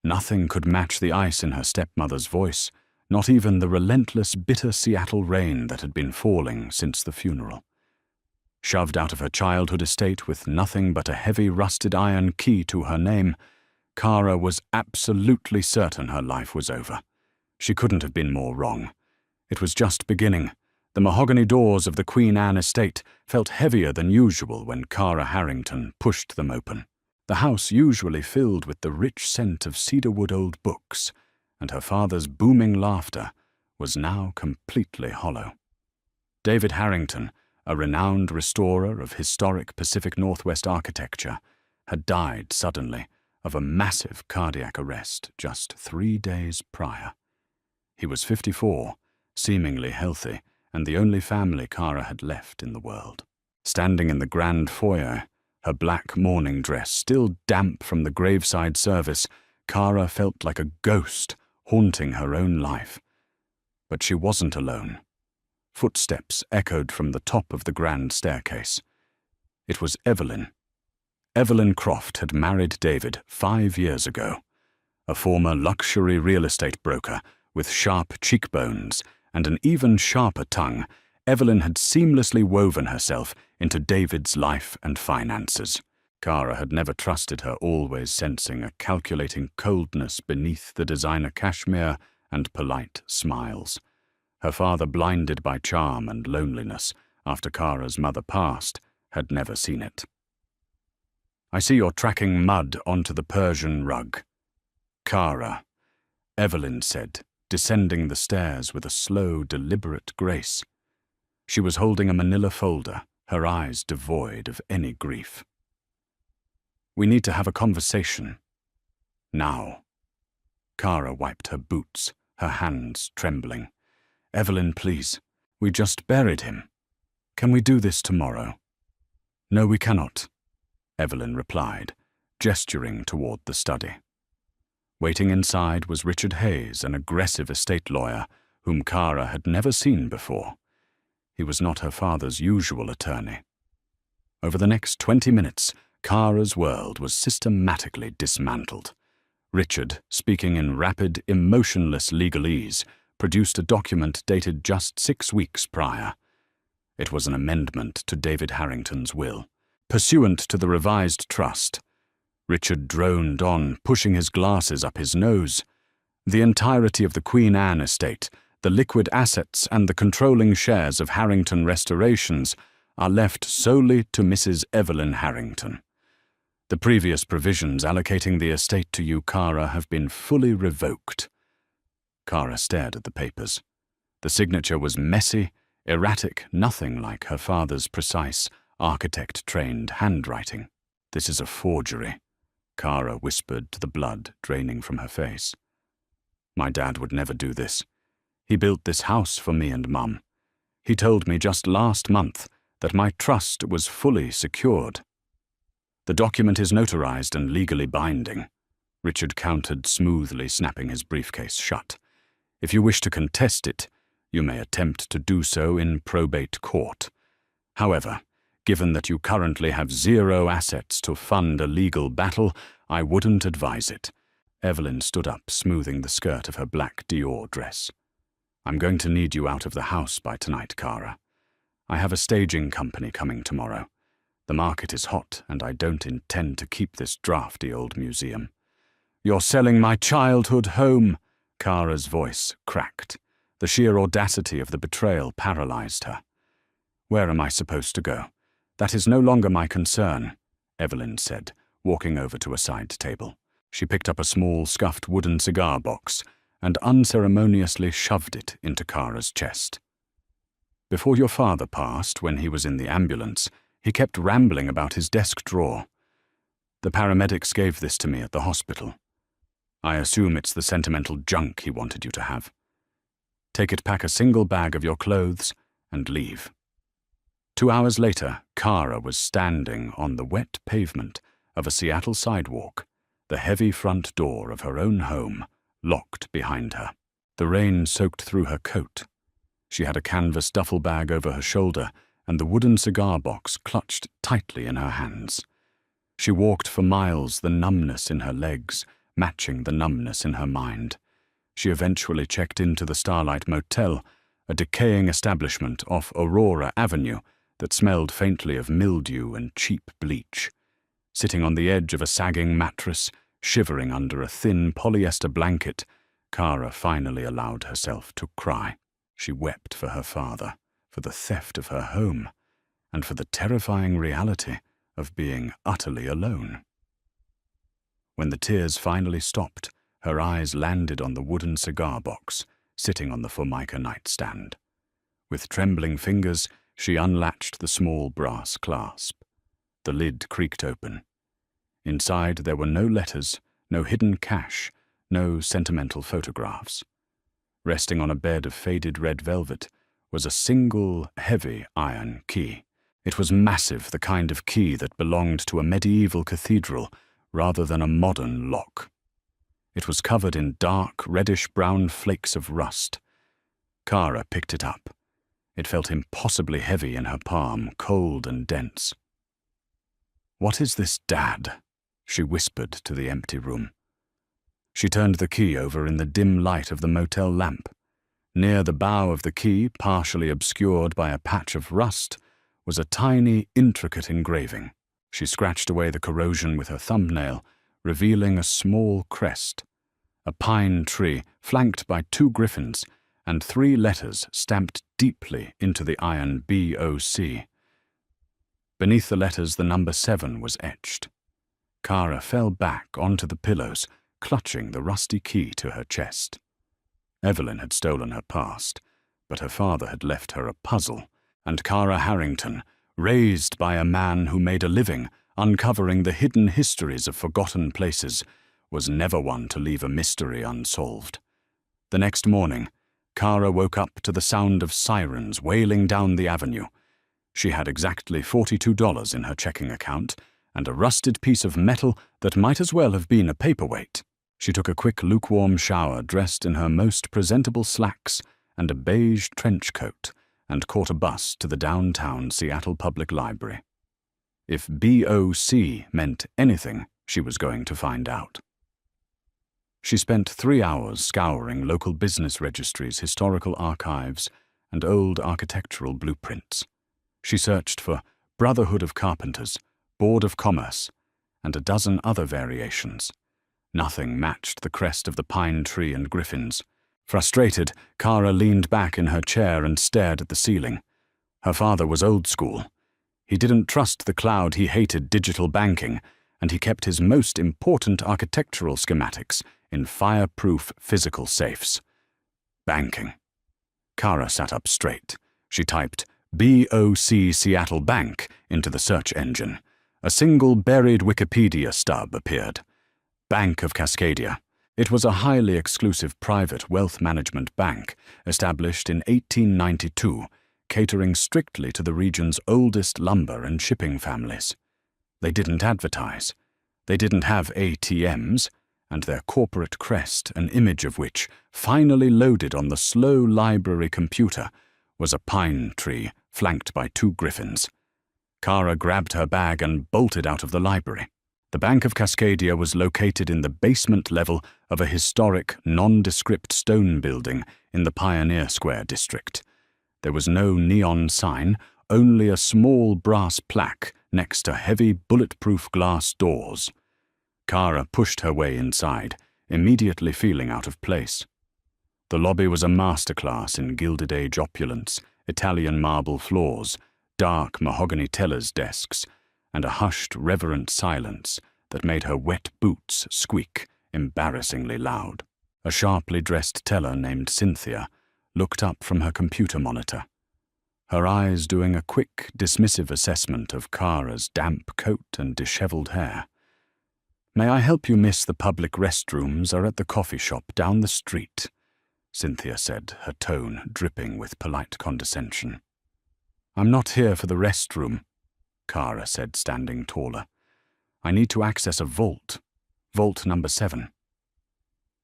Nothing could match the ice in her stepmother's voice, not even the relentless, bitter Seattle rain that had been falling since the funeral. Shoved out of her childhood estate with nothing but a heavy rusted iron key to her name, Kara was absolutely certain her life was over. She couldn't have been more wrong. It was just beginning. The mahogany doors of the Queen Anne estate felt heavier than usual when Kara Harrington pushed them open. The house usually filled with the rich scent of cedarwood old books, and her father's booming laughter was now completely hollow. David Harrington, a renowned restorer of historic Pacific Northwest architecture, had died suddenly of a massive cardiac arrest just 3 days prior. He was 54, seemingly healthy, and the only family Kara had left in the world. Standing in the grand foyer, her black mourning dress still damp from the graveside service, Kara felt like a ghost haunting her own life. But she wasn't alone. Footsteps echoed from the top of the grand staircase. It was Evelyn. Evelyn Croft had married David 5 years ago. A former luxury real estate broker with sharp cheekbones and an even sharper tongue, Evelyn had seamlessly woven herself into David's life and finances. Kara had never trusted her, always sensing a calculating coldness beneath the designer cashmere and polite smiles. Her father, blinded by charm and loneliness after Kara's mother passed, had never seen it. "I see you're tracking mud onto the Persian rug." "Kara," Evelyn said, descending the stairs with a slow, deliberate grace. She was holding a manila folder, her eyes devoid of any grief. "We need to have a conversation. Now." Kara wiped her boots, her hands trembling. "Evelyn, please. We just buried him. Can we do this tomorrow?" "No, we cannot," Evelyn replied, gesturing toward the study. Waiting inside was Richard Hayes, an aggressive estate lawyer whom Kara had never seen before. He was not her father's usual attorney. Over the next 20 minutes, Kara's world was systematically dismantled. Richard, speaking in rapid, emotionless legalese, produced a document dated just 6 weeks prior. It was an amendment to David Harrington's will. Pursuant to the revised trust, Richard droned on, pushing his glasses up his nose. The entirety of the Queen Anne estate, the liquid assets and the controlling shares of Harrington Restorations are left solely to Mrs. Evelyn Harrington. The previous provisions allocating the estate to you, Kara, have been fully revoked. Kara stared at the papers. The signature was messy, erratic, nothing like her father's precise, architect-trained handwriting. "This is a forgery," Kara whispered to the blood draining from her face. "My dad would never do this. He built this house for me and Mum. He told me just last month that my trust was fully secured." "The document is notarized and legally binding," Richard countered smoothly, snapping his briefcase shut. "If you wish to contest it, you may attempt to do so in probate court. However, given that you currently have 0 assets to fund a legal battle, I wouldn't advise it." Evelyn stood up, smoothing the skirt of her black Dior dress. "I'm going to need you out of the house by tonight, Kara. I have a staging company coming tomorrow. The market is hot, and I don't intend to keep this drafty old museum." "You're selling my childhood home," Kara's voice cracked. The sheer audacity of the betrayal paralyzed her. "Where am I supposed to go?" "That is no longer my concern," Evelyn said, walking over to a side table. She picked up a small, scuffed wooden cigar box and unceremoniously shoved it into Kara's chest. "Before your father passed, when he was in the ambulance, he kept rambling about his desk drawer. The paramedics gave this to me at the hospital. I assume it's the sentimental junk he wanted you to have. Take it, pack a single bag of your clothes, and leave." 2 hours later, Kara was standing on the wet pavement of a Seattle sidewalk, the heavy front door of her own home locked behind her. The rain soaked through her coat. She had a canvas duffel bag over her shoulder and the wooden cigar box clutched tightly in her hands. She walked for miles, the numbness in her legs, matching the numbness in her mind. She eventually checked into the Starlight Motel, a decaying establishment off Aurora Avenue that smelled faintly of mildew and cheap bleach. Sitting on the edge of a sagging mattress, shivering under a thin polyester blanket, Kara finally allowed herself to cry. She wept for her father, for the theft of her home, and for the terrifying reality of being utterly alone. When the tears finally stopped, her eyes landed on the wooden cigar box sitting on the Formica nightstand. With trembling fingers, she unlatched the small brass clasp. The lid creaked open. Inside there were no letters, no hidden cash, no sentimental photographs. Resting on a bed of faded red velvet was a single, heavy iron key. It was massive, the kind of key that belonged to a medieval cathedral rather than a modern lock. It was covered in dark, reddish-brown flakes of rust. Kara picked it up. It felt impossibly heavy in her palm, cold and dense. "What is this, Dad?" she whispered to the empty room. She turned the key over in the dim light of the motel lamp. Near the bow of the key, partially obscured by a patch of rust, was a tiny, intricate engraving. She scratched away the corrosion with her thumbnail, revealing a small crest, a pine tree flanked by 2 griffins, and 3 letters stamped deeply into the iron BOC. Beneath the letters, the number 7 was etched. Kara fell back onto the pillows, clutching the rusty key to her chest. Evelyn had stolen her past, but her father had left her a puzzle, and Kara Harrington, raised by a man who made a living uncovering the hidden histories of forgotten places, was never one to leave a mystery unsolved. The next morning, Kara woke up to the sound of sirens wailing down the avenue. She had exactly $42 in her checking account and a rusted piece of metal that might as well have been a paperweight. She took a quick lukewarm shower dressed in her most presentable slacks and a beige trench coat and caught a bus to the downtown Seattle Public Library. If BOC meant anything, she was going to find out. She spent 3 hours scouring local business registries, historical archives, and old architectural blueprints. She searched for Brotherhood of Carpenters, Board of Commerce, and a dozen other variations. Nothing matched the crest of the pine tree and griffins. Frustrated, Kara leaned back in her chair and stared at the ceiling. Her father was old school. He didn't trust the cloud, he hated digital banking, and he kept his most important architectural schematics in fireproof physical safes. Banking. Kara sat up straight. She typed BOC Seattle Bank into the search engine. A single buried Wikipedia stub appeared. Bank of Cascadia. It was a highly exclusive private wealth management bank established in 1892, catering strictly to the region's oldest lumber and shipping families. They didn't advertise. They didn't have ATMs, and their corporate crest, an image of which, finally loaded on the slow library computer, was a pine tree flanked by 2 griffins. Kara grabbed her bag and bolted out of the library. The Bank of Cascadia was located in the basement level of a historic, nondescript stone building in the Pioneer Square district. There was no neon sign, only a small brass plaque next to heavy, bulletproof glass doors. Kara pushed her way inside, immediately feeling out of place. The lobby was a masterclass in Gilded Age opulence, Italian marble floors, dark mahogany tellers' desks, and a hushed, reverent silence that made her wet boots squeak embarrassingly loud. A sharply dressed teller named Cynthia looked up from her computer monitor, her eyes doing a quick, dismissive assessment of Kara's damp coat and disheveled hair. "May I help you, miss? The public restrooms are at the coffee shop down the street," Cynthia said, her tone dripping with polite condescension. "I'm not here for the restroom," Kara said, standing taller. "I need to access a vault. Vault number 7.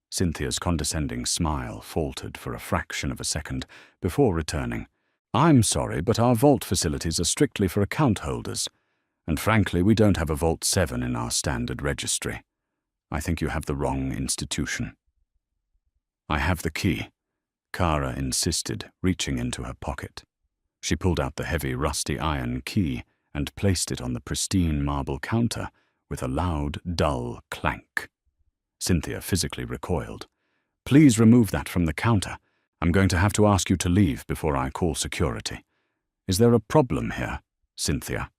Cynthia's condescending smile faltered for a fraction of a second before returning. "I'm sorry, but our vault facilities are strictly for account holders, and frankly, we don't have a Vault 7 in our standard registry." I think you have the wrong institution. I have the key, Kara insisted, reaching into her pocket. She pulled out the heavy, rusty iron key and placed it on the pristine marble counter with a loud, dull clank. Cynthia physically recoiled. Please remove that from the counter. I'm going to have to ask you to leave before I call security. Is there a problem here, Cynthia?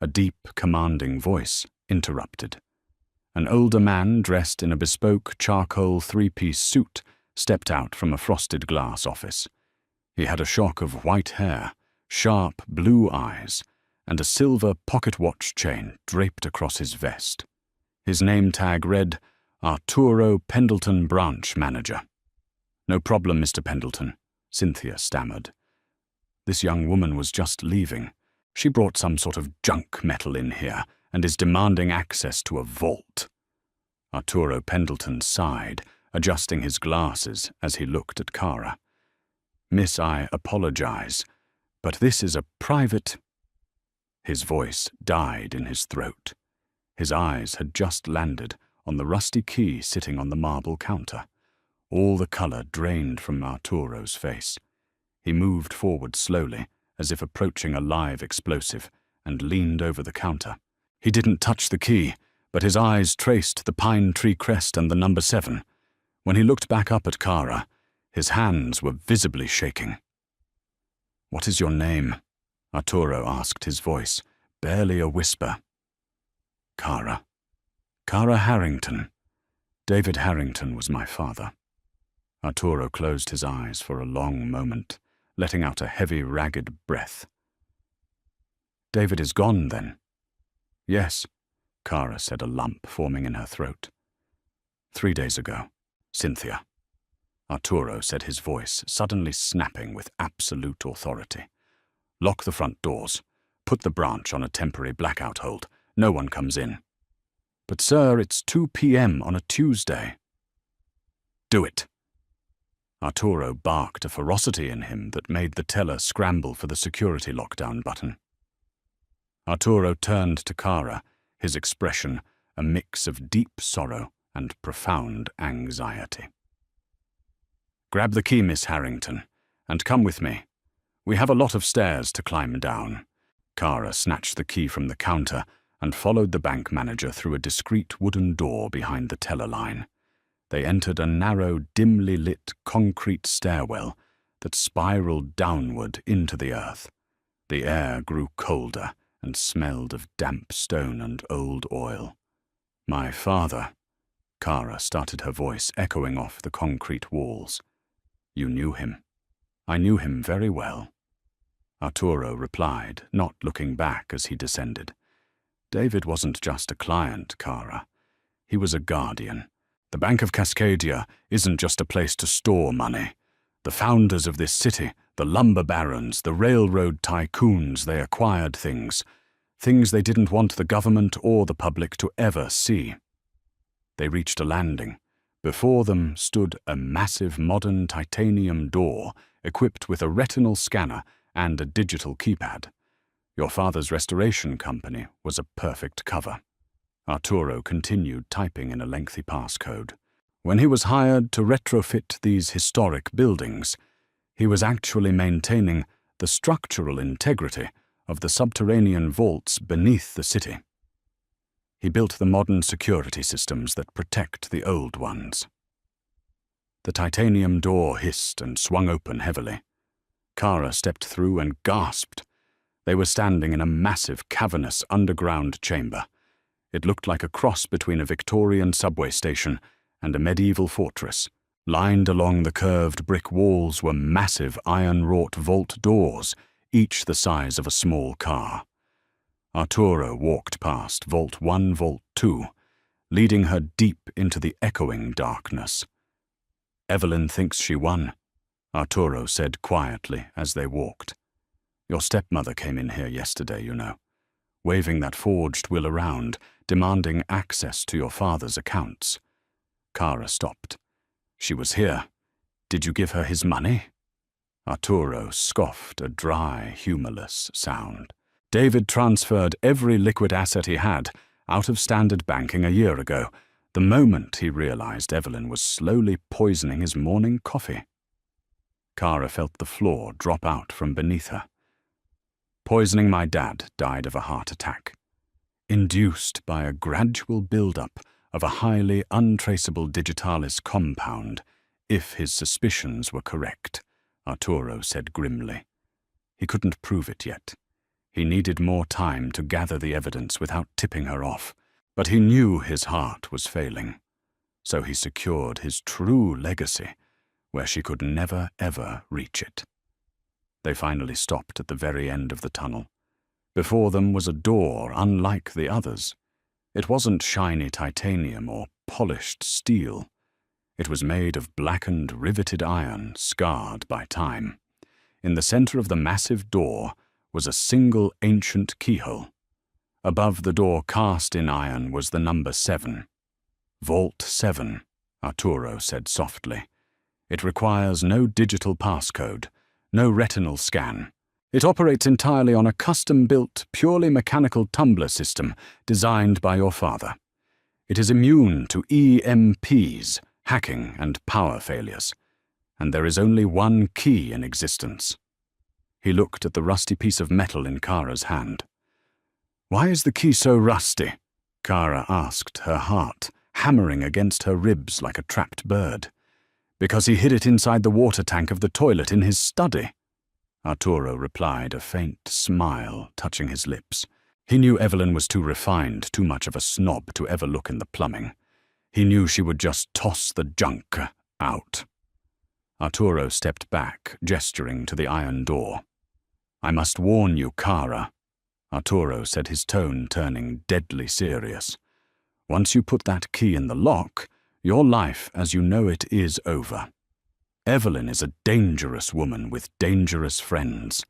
A deep, commanding voice interrupted. An older man dressed in a bespoke charcoal three-piece suit stepped out from a frosted glass office. He had a shock of white hair, sharp blue eyes, and a silver pocket watch chain draped across his vest. His name tag read, Arturo Pendleton, Branch Manager. No problem, Mr. Pendleton, Cynthia stammered. This young woman was just leaving. She brought some sort of junk metal in here and is demanding access to a vault. Arturo Pendleton sighed, adjusting his glasses as he looked at Kara. Miss, I apologize, but this is a private... His voice died in his throat. His eyes had just landed on the rusty key sitting on the marble counter. All the color drained from Arturo's face. He moved forward slowly, as if approaching a live explosive, and leaned over the counter. He didn't touch the key, but his eyes traced the pine tree crest and the number 7. When he looked back up at Kara, his hands were visibly shaking. What is your name? Arturo asked, his voice barely a whisper. Kara. Kara Harrington. David Harrington was my father. Arturo closed his eyes for a long moment, letting out a heavy, ragged breath. David is gone, then? Yes, Kara said, a lump forming in her throat. 3 days ago, Cynthia. Arturo said, his voice suddenly snapping with absolute authority. Lock the front doors. Put the branch on a temporary blackout hold. No one comes in. But, sir, it's 2 p.m. on a Tuesday. Do it. Arturo barked a ferocity in him that made the teller scramble for the security lockdown button. Arturo turned to Kara, his expression a mix of deep sorrow and profound anxiety. Grab the key, Miss Harrington, and come with me. We have a lot of stairs to climb down. Kara snatched the key from the counter and followed the bank manager through a discreet wooden door behind the teller line. They entered a narrow, dimly lit concrete stairwell that spiraled downward into the earth. The air grew colder and smelled of damp stone and old oil. My father, Kara started, her voice echoing off the concrete walls. You knew him. I knew him very well. Arturo replied, not looking back as he descended. David wasn't just a client, Kara. He was a guardian. The Bank of Cascadia isn't just a place to store money. The founders of this city, the lumber barons, the railroad tycoons, they acquired things they didn't want the government or the public to ever see. They reached a landing. Before them stood a massive modern titanium door equipped with a retinal scanner and a digital keypad. Your father's restoration company was a perfect cover. Arturo continued typing in a lengthy passcode. When he was hired to retrofit these historic buildings, he was actually maintaining the structural integrity of the subterranean vaults beneath the city. He built the modern security systems that protect the old ones. The titanium door hissed and swung open heavily. Kara stepped through and gasped. They were standing in a massive, cavernous underground chamber. It looked like a cross between a Victorian subway station and a medieval fortress. Lined along the curved brick walls were massive iron-wrought vault doors, each the size of a small car. Arturo walked past Vault 1, Vault 2, leading her deep into the echoing darkness. Evelyn thinks she won, Arturo said quietly as they walked. Your stepmother came in here yesterday, you know, waving that forged will around, demanding access to your father's accounts. Kara stopped. She was here. Did you give her his money? Arturo scoffed a dry, humorless sound. David transferred every liquid asset he had out of standard banking a year ago. the moment he realized Evelyn was slowly poisoning his morning coffee. Kara felt the floor drop out from beneath her. Poisoning my dad died of a heart attack, induced by a gradual build-up of a highly untraceable digitalis compound, if his suspicions were correct, Arturo said grimly. He couldn't prove it yet. He needed more time to gather the evidence without tipping her off, but he knew his heart was failing. So he secured his true legacy, where she could never ever reach it. They finally stopped at the very end of the tunnel. Before them was a door unlike the others. It wasn't shiny titanium or polished steel. It was made of blackened, riveted iron, scarred by time. In the center of the massive door was a single ancient keyhole. Above the door, cast in iron, was the number 7. Vault 7, Arturo said softly. It requires no digital passcode, no retinal scan. It operates entirely on a custom-built, purely mechanical tumbler system designed by your father. It is immune to EMPs, hacking, and power failures. And there is only one key in existence. He looked at the rusty piece of metal in Kara's hand. "Why is the key so rusty?" Kara asked, her heart hammering against her ribs like a trapped bird. "Because he hid it inside the water tank of the toilet in his study," Arturo replied, a faint smile touching his lips. He knew Evelyn was too refined, too much of a snob to ever look in the plumbing. He knew she would just toss the junk out. Arturo stepped back, gesturing to the iron door. "I must warn you, Kara," Arturo said, his tone turning deadly serious. "Once you put that key in the lock, your life as you know it is over. Evelyn is a dangerous woman with dangerous friends.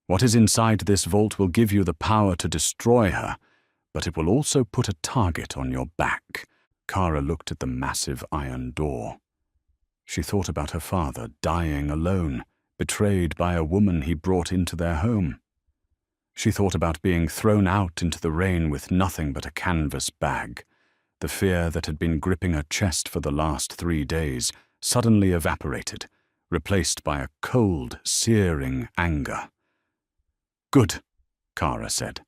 What is inside this vault will give you the power to destroy her, but it will also put a target on your back." Kara looked at the massive iron door. She thought about her father dying alone, betrayed by a woman he brought into their home. She thought about being thrown out into the rain with nothing but a canvas bag. The fear that had been gripping her chest for the last 3 days suddenly evaporated, replaced by a cold, searing anger. "Good," Kara said.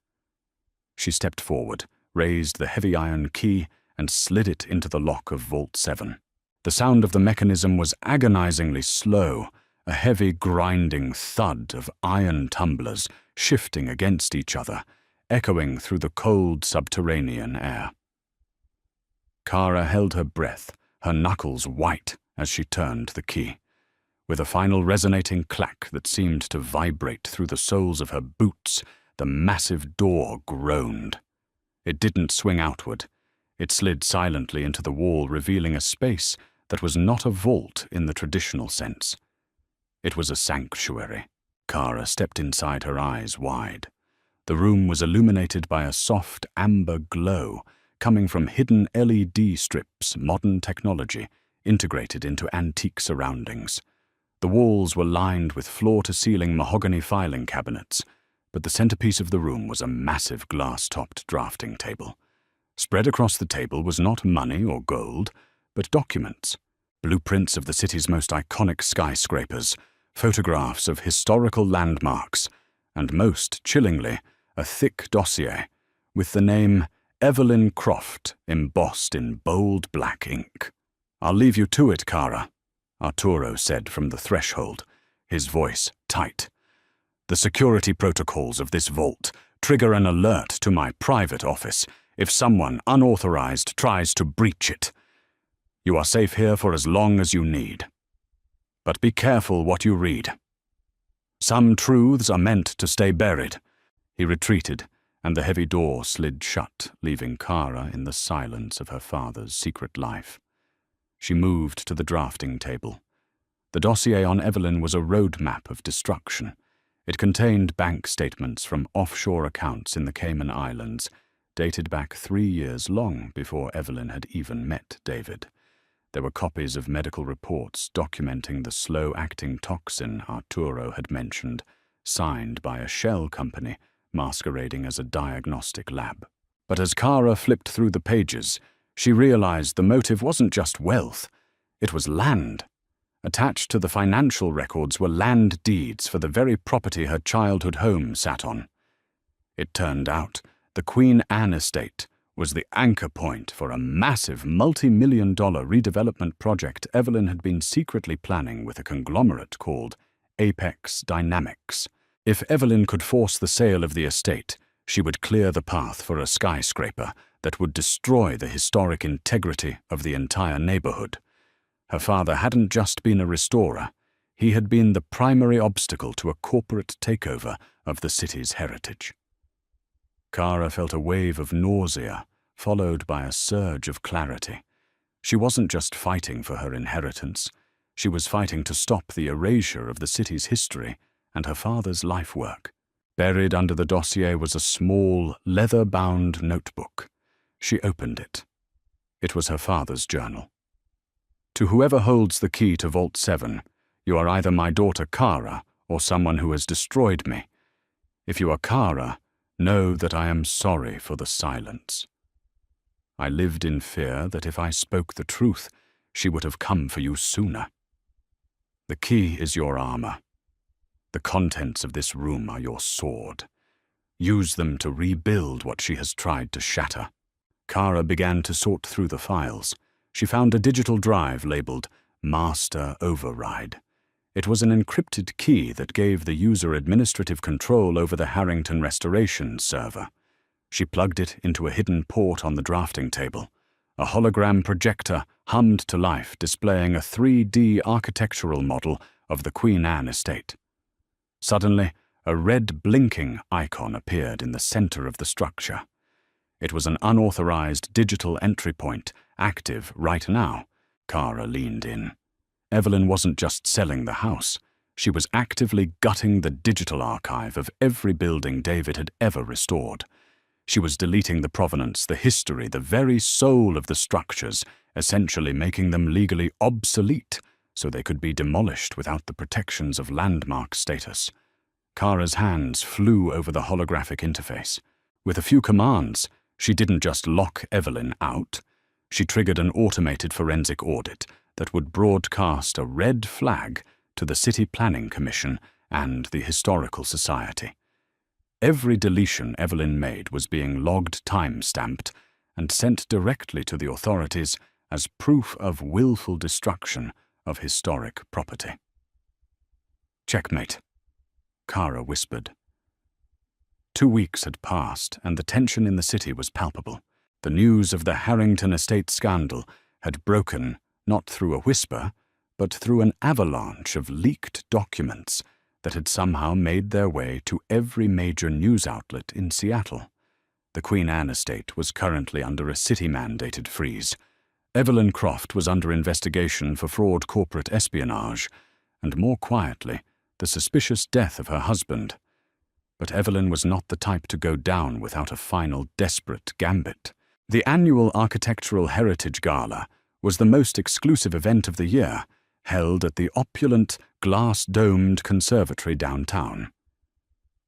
She stepped forward, raised the heavy iron key, and slid it into the lock of Vault 7. The sound of the mechanism was agonizingly slow, a heavy grinding thud of iron tumblers shifting against each other, echoing through the cold subterranean air. Kara held her breath, her knuckles white as she turned the key. With a final resonating clack that seemed to vibrate through the soles of her boots, the massive door groaned. It didn't swing outward. It slid silently into the wall, revealing a space that was not a vault in the traditional sense. It was a sanctuary. Kara stepped inside, her eyes wide. The room was illuminated by a soft amber glow coming from hidden LED strips, modern technology, integrated into antique surroundings. The walls were lined with floor-to-ceiling mahogany filing cabinets, but the centerpiece of the room was a massive glass-topped drafting table. Spread across the table was not money or gold, but documents, blueprints of the city's most iconic skyscrapers, photographs of historical landmarks, and most chillingly, a thick dossier with the name Evelyn Croft embossed in bold black ink. "I'll leave you to it, Kara," Arturo said from the threshold, his voice tight. "The security protocols of this vault trigger an alert to my private office if someone unauthorized tries to breach it. You are safe here for as long as you need. But be careful what you read. Some truths are meant to stay buried." He retreated, and the heavy door slid shut, leaving Kara in the silence of her father's secret life. She moved to the drafting table. The dossier on Evelyn was a roadmap of destruction. It contained bank statements from offshore accounts in the Cayman Islands, dated back 3 years long before Evelyn had even met David. There were copies of medical reports documenting the slow-acting toxin Arturo had mentioned, signed by a shell company masquerading as a diagnostic lab. But as Kara flipped through the pages, She realized the motive wasn't just wealth, it was land. Attached to the financial records were land deeds for the very property her childhood home sat on. It turned out the Queen Anne estate was the anchor point for a massive multi-million-dollar redevelopment project Evelyn had been secretly planning with a conglomerate called Apex Dynamics. If Evelyn could force the sale of the estate, she would clear the path for a skyscraper that would destroy the historic integrity of the entire neighborhood. Her father hadn't just been a restorer, he had been the primary obstacle to a corporate takeover of the city's heritage. Kara felt a wave of nausea, followed by a surge of clarity. She wasn't just fighting for her inheritance, she was fighting to stop the erasure of the city's history and her father's life work. Buried under the dossier was a small, leather-bound notebook. She opened it. It was her father's journal. To whoever holds the key to Vault 7, you are either my daughter Kara or someone who has destroyed me. If you are Kara, know that I am sorry for the silence. I lived in fear that if I spoke the truth, she would have come for you sooner. The key is your armor. The contents of this room are your sword. Use them to rebuild what she has tried to shatter. Kara began to sort through the files. She found a digital drive labeled Master Override. It was an encrypted key that gave the user administrative control over the Harrington Restoration server. She plugged it into a hidden port on the drafting table. A hologram projector hummed to life, displaying a 3D architectural model of the Queen Anne estate. Suddenly, a red blinking icon appeared in the center of the structure. It was an unauthorized digital entry point, active right now. Kara leaned in. Evelyn wasn't just selling the house. She was actively gutting the digital archive of every building David had ever restored. She was deleting the provenance, the history, the very soul of the structures, essentially making them legally obsolete so they could be demolished without the protections of landmark status. Kara's hands flew over the holographic interface. With a few commands, she didn't just lock Evelyn out. She triggered an automated forensic audit that would broadcast a red flag to the City Planning Commission and the Historical Society. Every deletion Evelyn made was being logged, time-stamped, and sent directly to the authorities as proof of willful destruction of historic property. "Checkmate," Kara whispered. 2 weeks had passed, and the tension in the city was palpable. The news of the Harrington estate scandal had broken not through a whisper, but through an avalanche of leaked documents that had somehow made their way to every major news outlet in Seattle. The Queen Anne estate was currently under a city-mandated freeze. Evelyn Croft was under investigation for fraud, corporate espionage, and more quietly, the suspicious death of her husband. But Evelyn was not the type to go down without a final desperate gambit. The annual Architectural Heritage Gala was the most exclusive event of the year, held at the opulent, glass-domed conservatory downtown.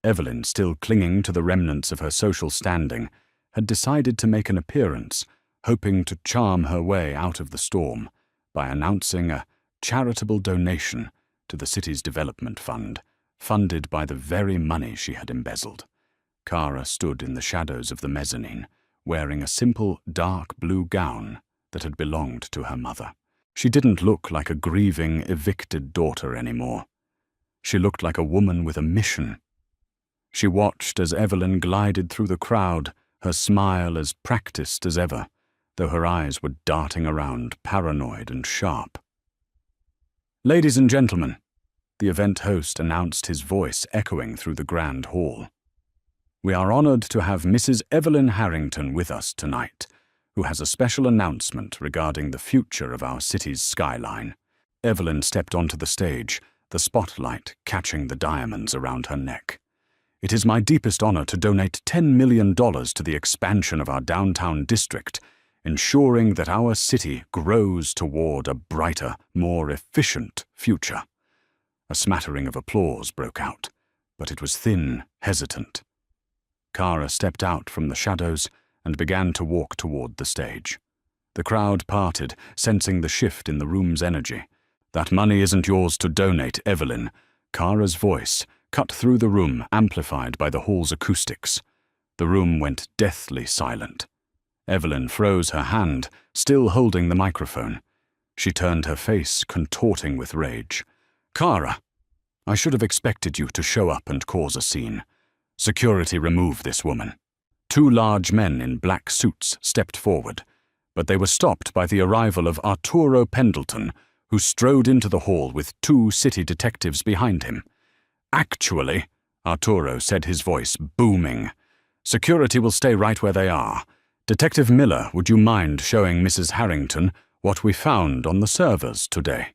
Evelyn, still clinging to the remnants of her social standing, had decided to make an appearance, hoping to charm her way out of the storm by announcing a charitable donation to the city's development fund, funded by the very money she had embezzled. Kara stood in the shadows of the mezzanine, wearing a simple dark blue gown that had belonged to her mother. She didn't look like a grieving, evicted daughter anymore. She looked like a woman with a mission. She watched as Evelyn glided through the crowd, her smile as practiced as ever, though her eyes were darting around, paranoid and sharp. "Ladies and gentlemen," the event host announced, his voice echoing through the grand hall. "We are honored to have Mrs. Evelyn Harrington with us tonight, who has a special announcement regarding the future of our city's skyline." Evelyn stepped onto the stage, the spotlight catching the diamonds around her neck. "It is my deepest honor to donate $10 million to the expansion of our downtown district, ensuring that our city grows toward a brighter, more efficient future." A smattering of applause broke out, but it was thin, hesitant. Kara stepped out from the shadows and began to walk toward the stage. The crowd parted, sensing the shift in the room's energy. "That money isn't yours to donate, Evelyn." Kara's voice cut through the room, amplified by the hall's acoustics. The room went deathly silent. Evelyn froze her hand, still holding the microphone. She turned her face, contorting with rage. "Kara, I should have expected you to show up and cause a scene. Security remove this woman." Two large men in black suits stepped forward, but they were stopped by the arrival of Arturo Pendleton, who strode into the hall with two city detectives behind him. "Actually," Arturo said, his voice booming, "security will stay right where they are. Detective Miller, would you mind showing Mrs. Harrington what we found on the servers today?"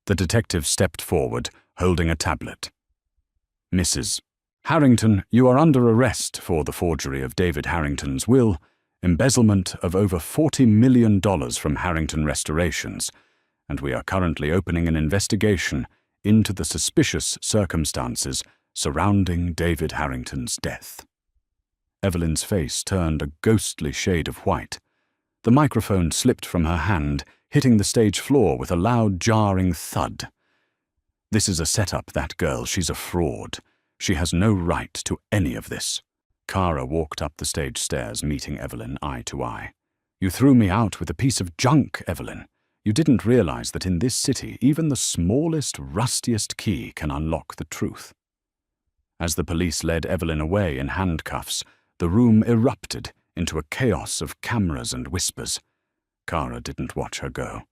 The detective stepped forward, holding a tablet. "Mrs. Harrington, you are under arrest for the forgery of David Harrington's will, embezzlement of over $40 million from Harrington Restorations, and we are currently opening an investigation into the suspicious circumstances surrounding David Harrington's death." Evelyn's face turned a ghostly shade of white. The microphone slipped from her hand, hitting the stage floor with a loud, jarring thud. "This is a setup, that girl. She's a fraud. She has no right to any of this." Kara walked up the stage stairs, meeting Evelyn eye to eye. "You threw me out with a piece of junk, Evelyn. You didn't realize that in this city, even the smallest, rustiest key can unlock the truth." As the police led Evelyn away in handcuffs, the room erupted into a chaos of cameras and whispers. Kara didn't watch her go.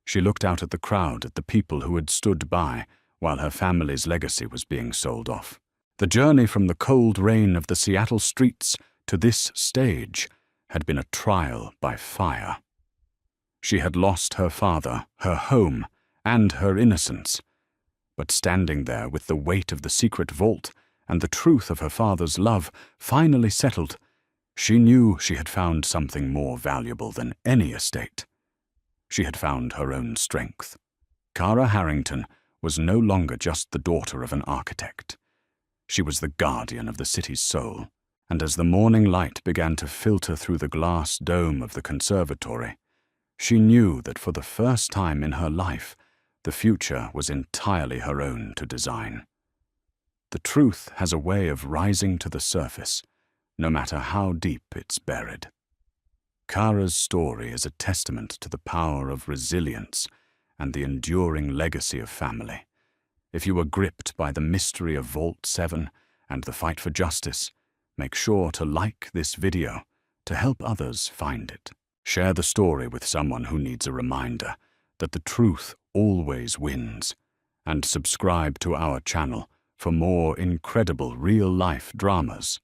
She looked out at the crowd, at the people who had stood by while her family's legacy was being sold off. The journey from the cold rain of the Seattle streets to this stage had been a trial by fire. She had lost her father, her home, and her innocence. But standing there with the weight of the secret vault and the truth of her father's love finally settled, she knew she had found something more valuable than any estate. She had found her own strength. Kara Harrington was no longer just the daughter of an architect. She was the guardian of the city's soul, and as the morning light began to filter through the glass dome of the conservatory, she knew that for the first time in her life, the future was entirely her own to design. The truth has a way of rising to the surface, no matter how deep it's buried. Kara's story is a testament to the power of resilience and the enduring legacy of family. If you were gripped by the mystery of Vault 7 and the fight for justice, make sure to like this video to help others find it. Share the story with someone who needs a reminder that the truth always wins, and subscribe to our channel for more incredible real-life dramas.